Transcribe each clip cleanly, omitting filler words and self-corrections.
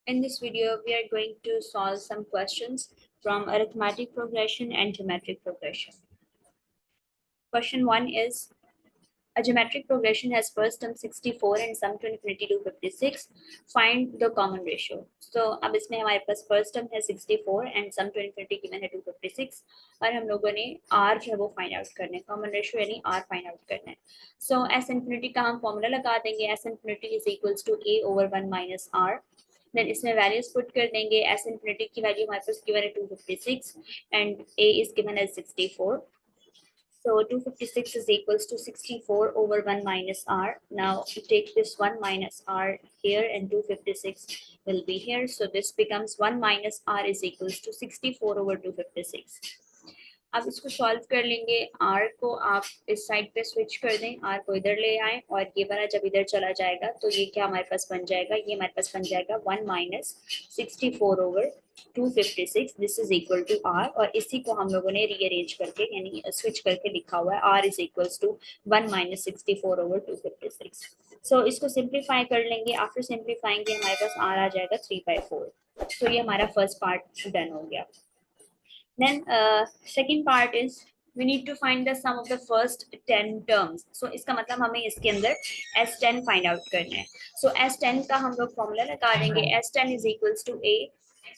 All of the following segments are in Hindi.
In this video, we are going to solve some questions from arithmetic progression and geometric progression. Question 1 is, a geometric progression has first term 64 and sum to infinity to 56. Find the common ratio. So अब इसमें हमारे पास first term है 64 and sum to infinity given है 256 और हम लोगों ने r जो है वो फाइंड आउट करना है, common ratio यानी r फाइंड आउट करना है. So s infinity का हम फॉर्मूला लगा देंगे, s infinity is equals to a over 1 minus r. Then इसमें वैल्यूज पुट कर देंगे. s infinity की वैल्यू हमारे पास गिवन है 256 and a is given as 64. So 256 is equals to 64 over 1 minus r. Now you take this 1 minus r here and 256 will be here. So this becomes 1 minus r is equals to 64 over 256. अब इसको सॉल्व कर लेंगे. r को आप इस साइड पे स्विच कर दें, r को इधर ले आए और ये वाला जब इधर चला जाएगा तो ये क्या हमारे पास बन जाएगा, ये हमारे पास बन जाएगा 1 minus 64 over 256. This is equal to r और इसी को हम लोगों ने रीअरेंज करके यानी स्विच करके लिखा हुआ है r is equals to 1 minus 64 over 256. So इसको सिंप्लीफाई कर लेंगे. आफ्टर सिंप्लीफाइंग हमारे पास r आ जाएगा 3/4. तो ये हमारा फर्स्ट पार्ट डन हो गया. Then second part is we need to find the sum of the first 10 terms. So इसका मतलब हमें इसके अंदर S10 find out करना है. So S10 का हम लोग फॉर्मूला लगा देंगे. S10 is equals to A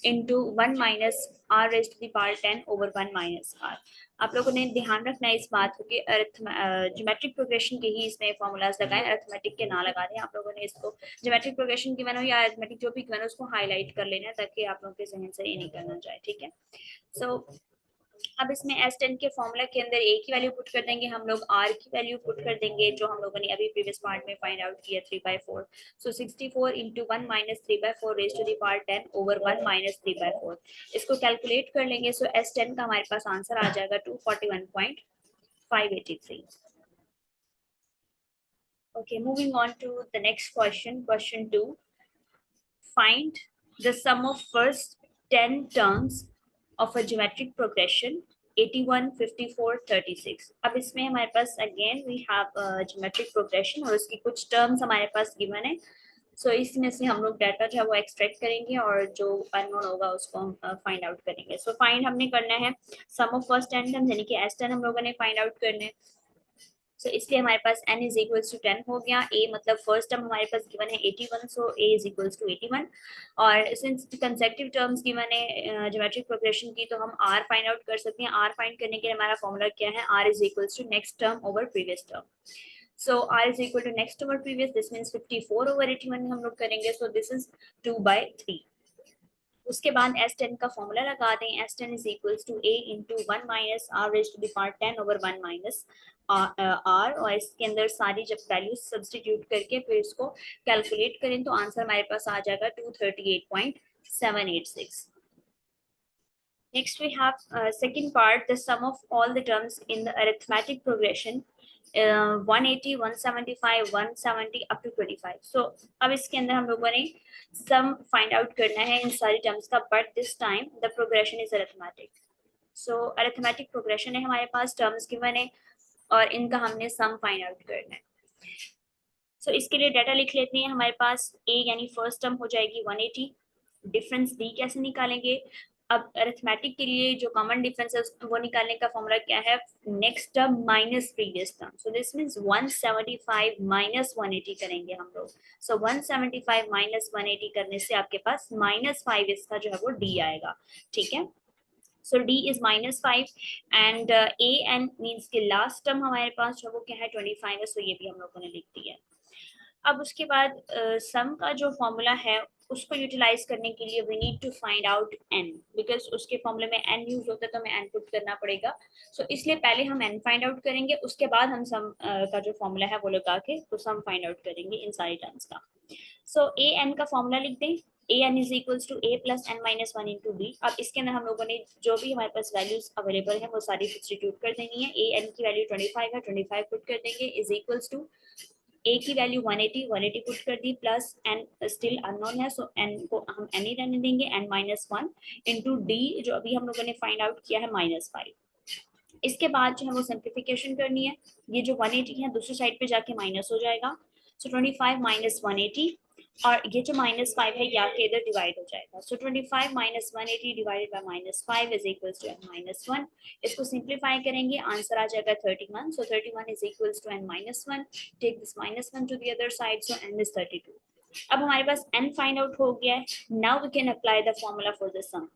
into 1 minus r raised to the power 10 over 1 minus r. आप लोगों ने ध्यान रखना है इस बात को कि ज्योमेट्रिक प्रोग्रेशन के ही इसमें फॉर्मूलाज लगाएं, अरिथमेटिक के ना लगा दें. आप लोगों ने इसको ज्योमेट्रिक प्रोग्रेशन गिवन हो या अरिथमेटिक जो भी गिवन हो उसको हाईलाइट कर लेना ताकि आप लोगों के जहन से ये नहीं करना जाए. ठीक है. सो अब इसमें S10 के फॉर्मूला के अंदर a की वैल्यू पुट कर देंगे, हम लोग r की वैल्यू पुट कर देंगे जो हम लोगों ने अभी प्रीवियस पार्ट में फाइंड आउट किया 3/4. सो 64 into 1 minus 3/4 raised to the power 10 over 1 minus 3/4. इसको कैलकुलेट कर लेंगे. सो S10 का हमारे पास आंसर आ जाएगा 241.583. Okay, moving on to the next question. Question 2. Find the sum of first 10 terms of a geometric progression 81, 54, 36. अब इसमें हमारे पास again we have a geometric progression और उसकी कुछ terms हमारे पास given है. So इसमें से हम लोग डाटा जो है वो एक्सट्रैक्ट करेंगे और जो अननोन होगा उसको हम फाइंड आउट करेंगे. सो फाइंड हमने करना है सम ऑफ फर्स्ट 10 टर्म्स यानी कि S10 हम लोगों ने फाइंड आउट करना है. सो इसलिए हमारे पास n इज इक्वल्स टू 10 हो गया. a मतलब फर्स्ट टर्म हमारे पास गिवन है 81, सो a इज इक्वल्स टू 81. और सिंस कंसेक्टिव टर्म्स गिवन है ज्योमेट्रिक प्रोग्रेशन की तो हम r फाइंड आउट कर सकते हैं. r फाइंड करने के लिए हमारा फॉर्मूला क्या है, r is equals to next term over previous term. So r is equal to next over previous. This means 54 over 81 हम लोग करेंगे. So this is 2/3. उसके बाद S10 का फॉर्मूला लगा दें. S10 is equals to a into 1 minus r raised to the power 10 over 1 minus r. और इसके अंदर सारी जब वैल्यूज सब्स्टिट्यूट करके फिर इसको कैलकुलेट करें तो आंसर हमारे पास आ जाएगा 238.786. Next we have second part, the sum of all the terms in the arithmetic progression 180, 175, 170 up to 25. So अब इसके अंदर हम लोगों ने सम फाइंड आउट करना है इन सारी टर्म्स का, but this time the progression is arithmetic. So arithmetic progression है, हमारे पास टर्म्स गिवन है और इनका हमने सम फाइंड आउट करना है. सो इसके लिए डाटा लिख लेते हैं. हमारे पास a यानी फर्स्ट टर्म हो जाएगी 180. डिफरेंस d कैसे निकालेंगे. अब अरिथमेटिक के लिए जो कॉमन डिफरेंस है वो निकालने का फॉर्मूला क्या है, next term minus previous term. So this means 175 minus 180 करेंगे हम लोग. सो 175 माइनस 180 करने से आपके पास -5 इसका जो है वो d आएगा. ठीक है. सो d is -5 and a n means के लास्ट टर्म हमारे पास जो वो क्या है 25 है. सो ये भी हम लोगों ने लिख दिया. अब उसके बाद सम का जो फॉर्मूला है उसको यूटिलाइज करने के लिए we need to find out n, because उसके फॉर्मूले में n यूज होता है तो हमें n पुट करना पड़ेगा. सो इसलिए पहले हम n फाइंड आउट करेंगे, उसके बाद हम सम का जो फॉर्मूला है वो लगा के तो सम फाइंड आउट करेंगे इन सारी टर्म्स का. सो a n का फॉर्मूला लिख दें. a n is equals to a plus n minus 1 into b. अब इसके अंदर हम लोगों ने जो भी हमारे पास वैल्यूज अवेलेबल है वो सारी सब्स्टिट्यूट कर देनी है. a n की वैल्यू 25 है, 25 पुट कर देंगे इज इक्वल्स टू a की वैल्यू 180 पुट कर दी प्लस n स्टिल अननोन है. सो n को हम n ही रहने देंगे, n माइनस 1 इंटू d जो अभी हम लोगों ने फाइंड आउट किया है -5. इसके बाद जो है वो सिंप्लीफिकेशन करनी है. ये जो 180 है दूसरी साइड पे जाके माइनस हो जाएगा. सो 25 माइनस 180 और ये जो -5 है या के इधर डिवाइड हो जाएगा. So 25 minus 180 divided by -5 is equals to n-1. इसको सिंप्लीफाई करेंगे, आंसर आ जाएगा 31. So 31 is equals to n-1. Take this -1 to the other side, so n is 32. अब हमारे पास n फाइंड आउट हो गया है. Now we can apply the formula for the sum.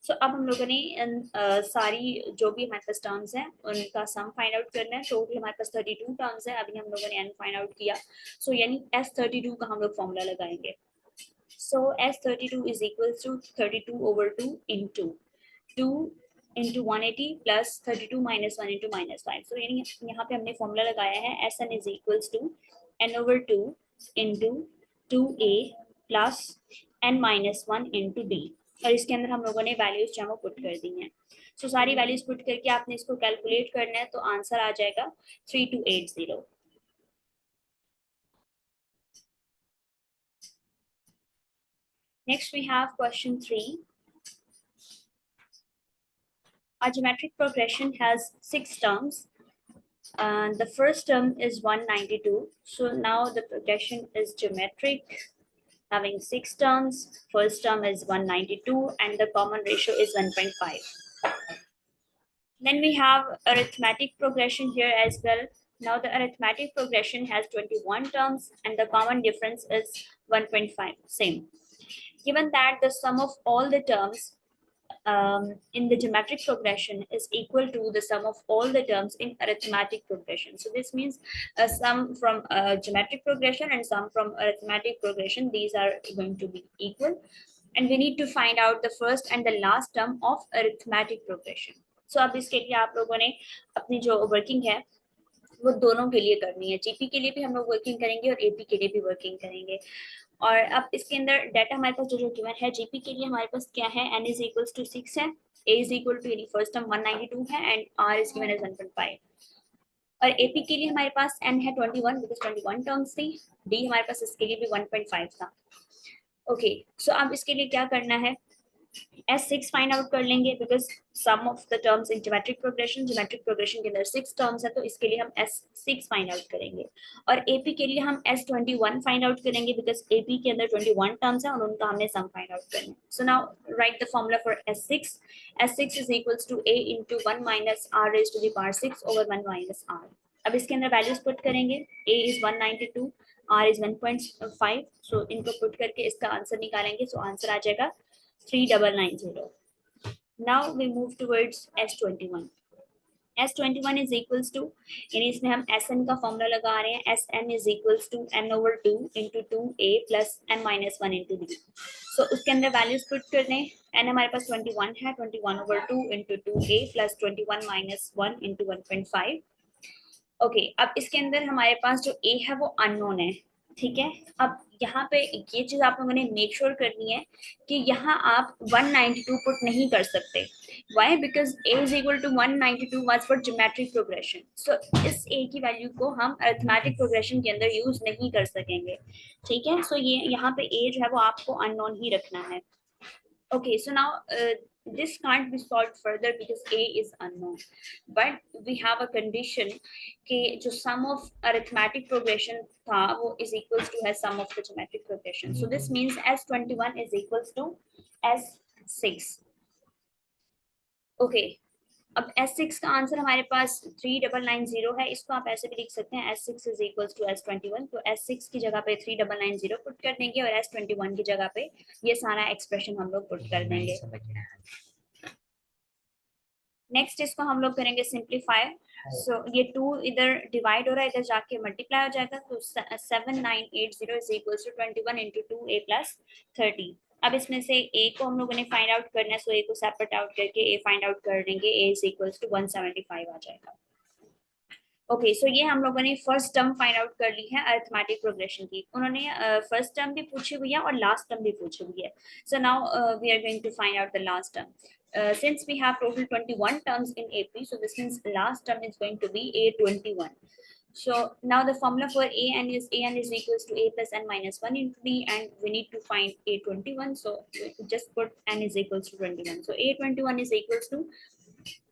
So अब हम लोगों ने सारी जो भी हमारे पास टर्म्स हैं उनका सम फाइंड आउट करना है. टोटल हमारे पास 32 टर्म्स है. अभी हम लोगों ने n फाइंड आउट किया. सो यानी S32 का हम लोग फॉर्मूला लगाएंगे. So S32 is equals to 32 over 2 into 2 into 180 plus 32 minus 1 into -5. So यानी यहाँ पे हमने फॉर्मूला लगाया है Sn is equals to n over 2 into 2a plus n minus 1 into d. और इसके अंदर हम लोगों ने वैल्यूज जो है वो पुट कर दी हैं. सो सारी वैल्यूज पुट करके आपने इसको कैलकुलेट करना है, तो आंसर आ जाएगा 3280. Next we have question 3. A geometric progression has 6 terms. The first term is 192. So now the progression is geometric, having 6 terms. First term is 192 and the common ratio is 1.5. Then we have arithmetic progression here as well. Now the arithmetic progression has 21 terms and the common difference is 1.5. Same. Given that the sum of all the terms in the geometric progression is equal to the sum of all the terms in arithmetic progression. So this means a sum from geometric progression and sum from arithmetic progression, these are going to be equal. And we need to find out the first and the last term of arithmetic progression. So अब इसके लिए आप लोगों ने अपनी जो वर्किंग है वो दोनों के लिए करनी है. जीपी के लिए भी हम लोग वर्किंग करेंगे और एपी के लिए भी वर्किंग करेंगे. और अब इसके अंदर डाटा हमारे पास जो गिवन है, जीपी के लिए हमारे पास क्या है, n इज इक्वल्स टू 6 है, a इज इक्वल टू यानी फर्स्ट टर्म 192 है and r is given as 1.5. और एपी के लिए हमारे पास n है 21 बिकॉज 21 टर्म्स थी. d हमारे पास इसके लिए भी 1.5 था. ओके, सो अब इसके लिए क्या करना है, S6 फाइंड आउट कर लेंगे because sum of the terms in geometric progression के अंदर 6 टर्म्स है, तो इसके लिए हम S6 फाइंड आउट करेंगे. और AP के लिए हम S21 फाइंड आउट करेंगे बिकॉज AP के अंदर 21 टर्म्स है और उनका हमने सम फाइंड आउट करना है. So now write the formula for S6. S6 is equals to A into 1 minus R raised to the power 6 over 1 minus R. अब इसके अंदर वैल्यूज पुट करेंगे. A is 192, R is 1.5. सो इनको पुट करके इसका आंसर निकालेंगे. सो आंसर आ जाएगा 3990. Now we move towards S21. S21 is equals to, यानी इसमें हम Sn का फॉर्मूला लगा रहे हैं. Sn is equals to n over 2 into 2a plus n minus 1 into b. So उसके अंदर वैल्यूज पुट कर दें. n हमारे पास 21 है, 21 over 2 into 2a plus 21 minus 1 into 1.5. Okay, अब इसके अंदर हमारे पास जो a है वो अननोन है. ठीक है, अब यहाँ पे ये चीज आप लोगों ने मेक श्योर करनी है कि यहाँ आप 192 पुट नहीं कर सकते. Why? Because a is equal to 192 was for geometric progression. So इस a की वैल्यू को हम अरिथमेटिक प्रोग्रेशन के अंदर यूज नहीं कर सकेंगे. ठीक है, सो ये यहाँ पे a जो है वो आपको अननोन ही रखना है. Okay, so now this can't be solved further because a is unknown, but we have a condition कि जो sum of arithmetic progression था वो is equals to has sum of the geometric progression. So this means S21 is equals to S6. Okay, अब S6 का आंसर हमारे पास 3990 है. इसको आप ऐसे भी लिख सकते हैं S6 is equals to S21. तो S6 की जगह पे 3990 पुट कर देंगे और S21 की जगह पे ये सारा एक्सप्रेशन हम लोग पुट कर देंगे. नेक्स्ट इसको हम लोग करेंगे सिंप्लीफाई. सो ये 2 इधर डिवाइड हो रहा है, इधर जाके मल्टीप्लाई हो जाएगा. तो 7980 is equals to 21 into 2a plus 30. अब इसमें से a को हम लोगों ने फाइंड आउट करना है. सो a को सेपरेट आउट करके a फाइंड आउट कर देंगे. a is equals to 175 आ जाएगा. ओके, सो ये हम लोगों ने फर्स्ट टर्म फाइंड आउट कर ली है अरिथमेटिक प्रोग्रेशन की. उन्होंने फर्स्ट टर्म भी पूछी हुई है और लास्ट टर्म भी पूछी हुई है. So now we are going to find out the last term. Since we have total 21 terms in AP, so this means last term is going to be A21. So now the formula for an is equals to a plus n minus 1 into d, and we need to find A21. So just put n is equals to 21. So A21 is equals to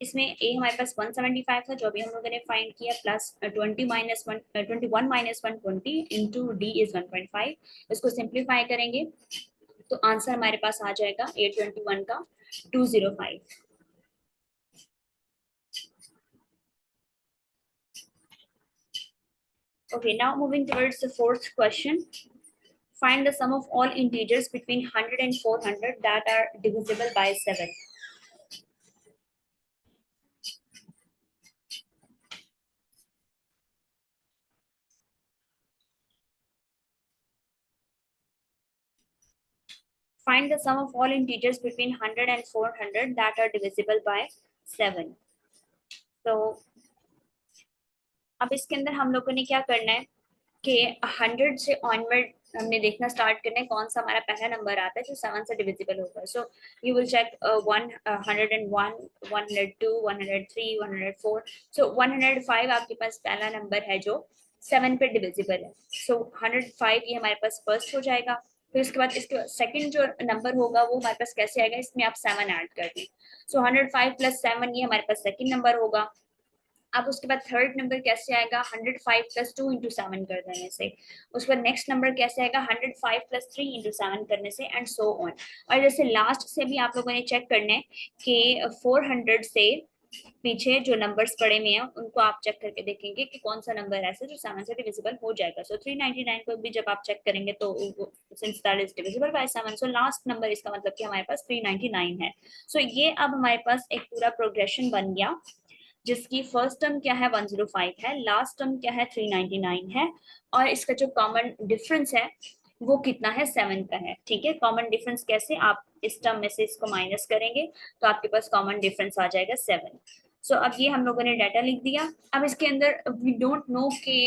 इसमें ए हमारे पास 175 था जो अभी हम लोगों ने फाइंड किया, प्लस 21 - 120 इंटू डी इज 1.5। इसको सिंप्लीफाई करेंगे तो आंसर हमारे पास आ जाएगा 821 का 205। Okay, now moving towards the fourth question. Find the sum of all integers between 100 and 400 that are divisible by 7. Find the sum of all integers between 100 and 400 that are divisible by 7. So, अब इसके अंदर हम लोगों ने क्या करना है कि 100 से ऑनवर्ड हमने देखना स्टार्ट करना है कौन सा हमारा पहला नंबर आता है जो 7 से डिविजिबल होगा। So you will check 101, 102, 103, 104। So 105 आपके पास पहला नंबर है जो 7 पे डिविजिबल है। सो 105 ये हमारे पास फर्स्ट हो जाएगा। फिर उसके बाद इसके सेकंड जो नंबर होगा वो हमारे पास कैसे आएगा, इसमें आप 7 ऐड कर दें। सो 105 प्लस 7 ये हमारे पास सेकंड नंबर होगा। अब उसके बाद थर्ड नंबर कैसे आएगा, 105 प्लस 2 इंटू 7 कर देने से। उसके बाद नेक्स्ट नंबर कैसे आएगा, 105 प्लस 3 इंटू 7 करने से, एंड सो ऑन। और जैसे लास्ट से भी आप लोगों ने चेक करना है कि 400 से पीछे जो नंबर्स पड़े हुए हैं उनको आप चेक करके देखेंगे कि कौन सा नंबर ऐसा जो 7 से डिविजिबल हो जाएगा। सो 399 को भी जब आप चेक करेंगे तो since that is divisible by 7, so last number इसका मतलब कि हमारे पास 399 है। सो ये अब हमारे पास एक पूरा प्रोग्रेशन बन गया जिसकी फर्स्ट टर्म क्या है 105 है, लास्ट टर्म क्या है 399 है, और इसका जो कॉमन डिफरेंस है वो कितना है, 7 का है। ठीक है, कॉमन डिफरेंस कैसे, आप इस टर्म में से इसको माइनस करेंगे तो आपके पास कॉमन डिफरेंस आ जाएगा 7। सो अब ये हम लोगों ने डाटा लिख दिया। अब इसके अंदर वी डोंट नो कि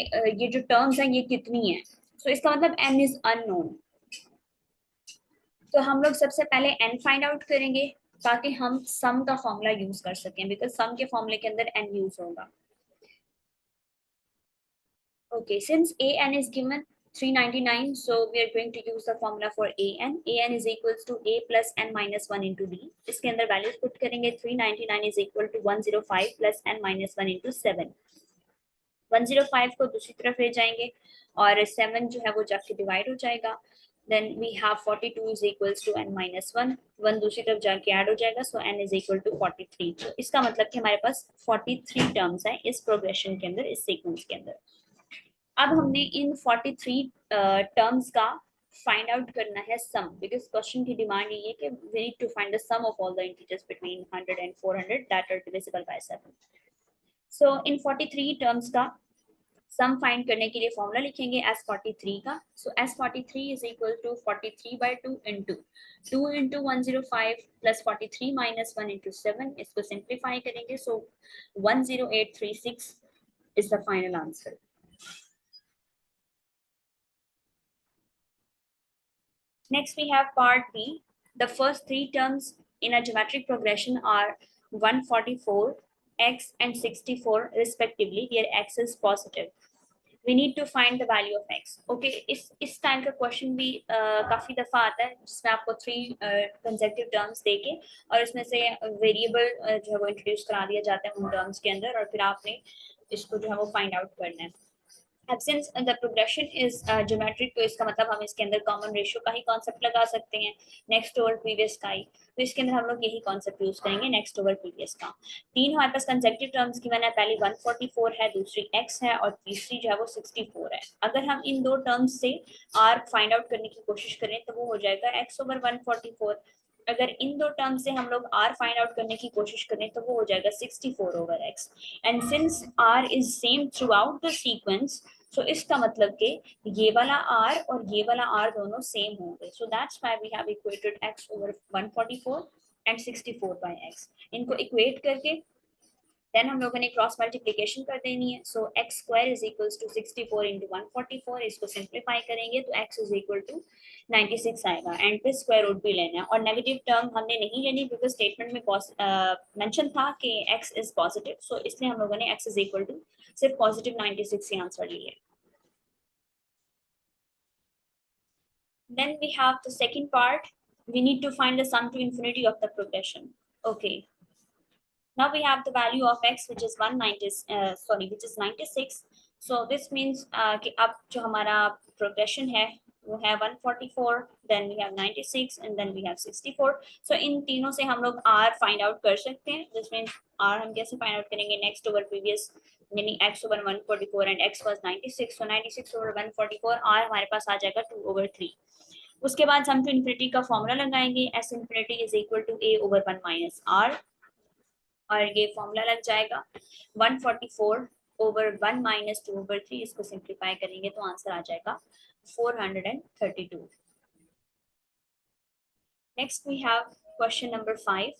ये जो टर्म्स हैं ये कितनी है। सो इसका मतलब n इज अननोन। तो हम लोग सबसे पहले n फाइंड आउट करेंगे ताकि हम सम का फॉर्मूला यूज कर सकें, बिकॉज सम के फॉर्मूले के अंदर n यूज होगा। Okay, since an is given 399, so we are going to use the formula for an. An is equals to a plus n minus 1 into d. इसके अंदर वैल्यूज पुट करेंगे, 399 is equal to 105 plus n minus 1 into 7। 105 को दूसरी तरफ ले जाएंगे और 7 जो है वो जाके डिवाइड हो जाएगा। Then we have 42 is equals to n minus 1, 1 दूसरी तरफ जाके ऐड हो जाएगा, so n is equal to 43। तो इसका मतलब कि हमारे पास 43 टर्म्स हैं इस प्रोग्रेशन के अंदर, इस सीक्वेंस के अंदर। अब हमने इन 43 टर्म्स का फाइंड आउट करना है सम, बिकॉज क्वेश्चन की डिमांड ये है कि we need to find the sum of all the integers between 100 and 400 that are divisible by 7। So इन 43 टर्म्स का सम फाइंड करने के लिए फॉर्मूला लिखेंगे S43 का। So S43 is equal to 43 by 2 into 2 into 105 plus 43 minus 1 into 7। इसको सिंप्लीफाई करेंगे, so 10836 is the final answer. Next, we have part B. The first three terms in a geometric progression are 144, x and 64 respectively, where x is positive. We need to find the value of x. Okay, इस टाइम का क्वेश्चन भी काफी दफा आता है जिसमें आपको 3 कंसेक्यूटिव टर्म्स देके और इसमें से वेरिएबल जो है वो इंट्रोड्यूस करा दिया जाता है उन टर्म्स के अंदर, और फिर आपने इसको जो है वो फाइंड आउट करना है। अब since the progression is geometric, तो इसका मतलब हम इसके अंदर कॉमन रेशियो का ही कॉन्सेप्ट लगा सकते हैं, नेक्स्ट ओवर प्रीवियस का ही। तो इसके अंदर हम लोग यही कॉन्सेप्ट यूज करेंगे, नेक्स्ट ओवर प्रीवियस का। तीन हमारे पास कंसेक्यूटिव टर्म्स की मैंने पहली 144 है, दूसरी x है और तीसरी जो है वो 64 है। अगर हम इन दो टर्म्स से r फाइंड आउट करने की कोशिश करें तो वो हो जाएगा x ओवर 144। अगर इन दो टर्म से हम लोग r फाइंड आउट करने की कोशिश करें तो वो हो जाएगा 64 over x। And since r is same throughout the sequence, so इसका मतलब कि ये वाला r और ये वाला r दोनों सेम होंगे। So that's why we have equated x over 144 and 64 by x। इनको इक्वेट करके देन हम लोगों ने क्रॉस मल्टीप्लिकेशन कर देनी है। So X square is equals to 64 into 144। इसको सिंप्लीफाई करेंगे तो x इज इक्वल टू 96 आएगा, एंड पे स्क्वायर रूट भी लेना है। और नेगेटिव टर्म हमने नहीं लेनी बिकॉज स्टेटमेंट में मेंशन था कि x इज पॉजिटिव, सो इसलिए हम लोगों ने x इज इक्वल टू सिर्फ पॉजिटिव 96 ही आंसर लिए। Then we have the second part. We need to find the sum to infinity of the progression. Okay. Now we have the value of x which is 96. So this means कि अब जो हमारा progression है वो है 144, then we have 96 and then we have 64. So इन तीनों से हम लोग r find out कर सकते हैं. This means r हम कैसे find out करेंगे? Next over previous यानी x over 144 and x was 96. So 96 over 144 r हमारे पास आ जाएगा 2/3. उसके बाद हम टू इन्फिनिटी का फॉर्मूला लगाएंगे. s infinity is equal to a over 1 minus r और ये फॉर्मूला लग जाएगा 144 over 1 minus 2/3. इसको सिंप्लीफाई करेंगे तो आंसर आ जाएगा 432. Next we have question number 5.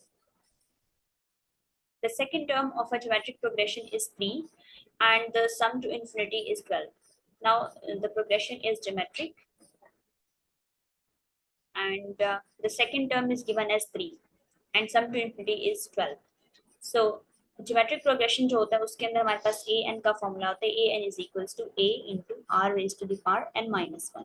The second term of a geometric progression is 3 and the sum to infinity is 12. Now the progression is geometric and the second term is given as 3 and sum to infinity is 12. So geometric progression जो होता है उसके अंदर हमारे पास ए एन का फॉर्मूला होता है. A N is equals to A into R raise to the power N minus 1.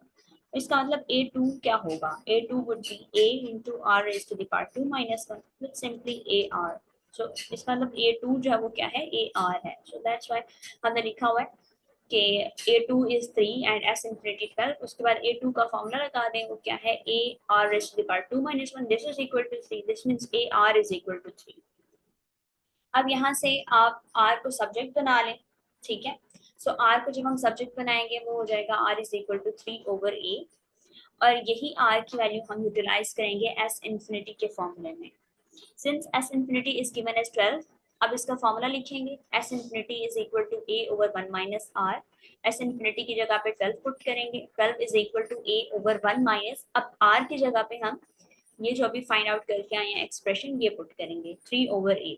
इसका मतलब ए टू क्या होगा? A two would be A into R raise to the power 2 minus 1 with simply A R. So इसका मतलब ए टू जो है वो क्या है? ए आर है. सो दैट्स व्हाई हमने लिखा हुआ है कि A two is 3 and S infinity 12. उसके बाद ए टू का फॉर्मूला लगा दें, वो क्या है? A R raise to the power 2 minus 1. This is equal to 3. This means A R is equal to 3. अब यहाँ से आप r को सब्जेक्ट बना लें. ठीक है. सो r को जब हम सब्जेक्ट बनाएंगे वो हो जाएगा r is equal to 3 over a और यही r की वैल्यू हम यूटिलाइज करेंगे s इन्फिनिटी के फॉर्मूले में. Since s infinity is given as 12, अब इसका फॉर्मूला लिखेंगे. s infinity is equal to a over 1 minus r. s infinity की जगह पे 12 पुट करेंगे. 12 is equal to a over 1 minus, अब r की जगह पे हम ये जो अभी फाइंड आउट करके आए हैं एक्सप्रेशन, ये पुट करेंगे 3 over a.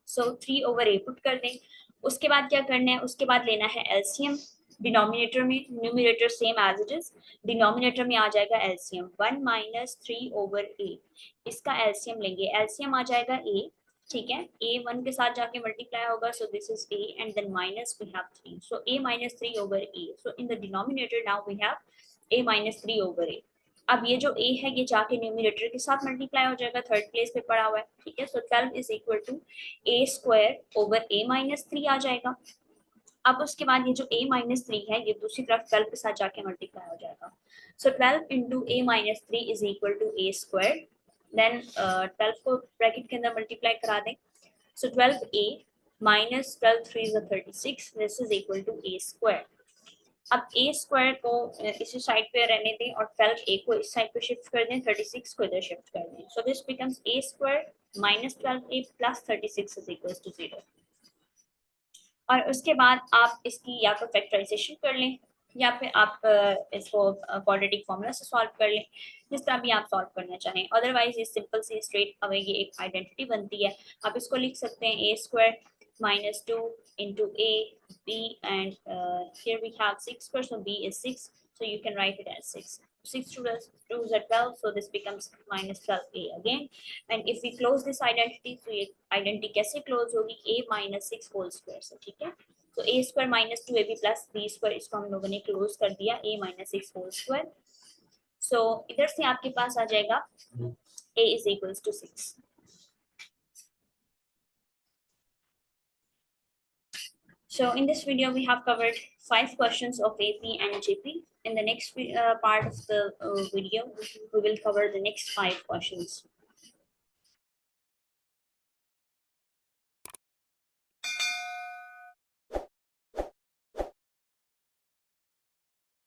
So 3 over a put कर दें. उसके बाद क्या करना है? उसके बाद लेना है एलसीएम. डिनोमिनेटर में, numerator same as it is, denominator में आ जाएगा एलसीएम 1 minus 3 over a. इसका एलसीएम लेंगे. एलसीएम आ जाएगा a. ठीक है. a 1 के साथ जाके मल्टीप्लाई होगा. So this is a and then minus we have 3. So a minus 3 over a. So in the denominator now we have a minus 3 over a. अब ये जो a है ये जाके न्यूमरेटर के साथ मल्टीप्लाई हो जाएगा. थर्ड प्लेस पे पड़ा हुआ है. ठीक है. So 12 is equal to a square over a minus 3 आ जाएगा. अब उसके बाद ये जो a minus 3 है ये दूसरी तरफ 12 के साथ जाके मल्टीप्लाई हो जाएगा. So 12 into a minus 3 is equal to a square. Then 12 को ब्रैकेट के अंदर मल्टीप्लाई करा दें. So 12a minus 12 3 is 36. This is equal to a square. अब a स्क्वायर को इसी साइड पे रहने दें और 12a को इस साइड पे शिफ्ट कर दें, 36 को इधर शिफ्ट कर दें. So this becomes a square minus 12a plus 36 is equals to 0. और उसके बाद आप इसकी या तो फैक्टराइजेशन कर लें या फिर आप इसको क्वाड्रेटिक फॉर्मूला से सॉल्व कर लें, जिस तरह भी आप सॉल्व करना चाहें. अदरवाइज ये सिंपल सी स्ट्रेट अवे ये एक आइडेंटिटी बनती है. आप इसको लिख सकते हैं a square minus 2 into a b and here we have 6 square, so b is 6, so you can write it as 6. 6 2 is 12, so this becomes minus 12a again. And if we close this identity, so ये identity कैसे close होगी? a minus 6 whole square से. ठीक है. so a square minus 2ab plus b square इसको हम लोगों ने close कर दिया a minus 6 whole square. so इधर से आपके पास आ जाएगा a is equals to 6. So in this video, we have covered 5 questions of AP and GP. In the next part of the video, we will cover the next 5 questions.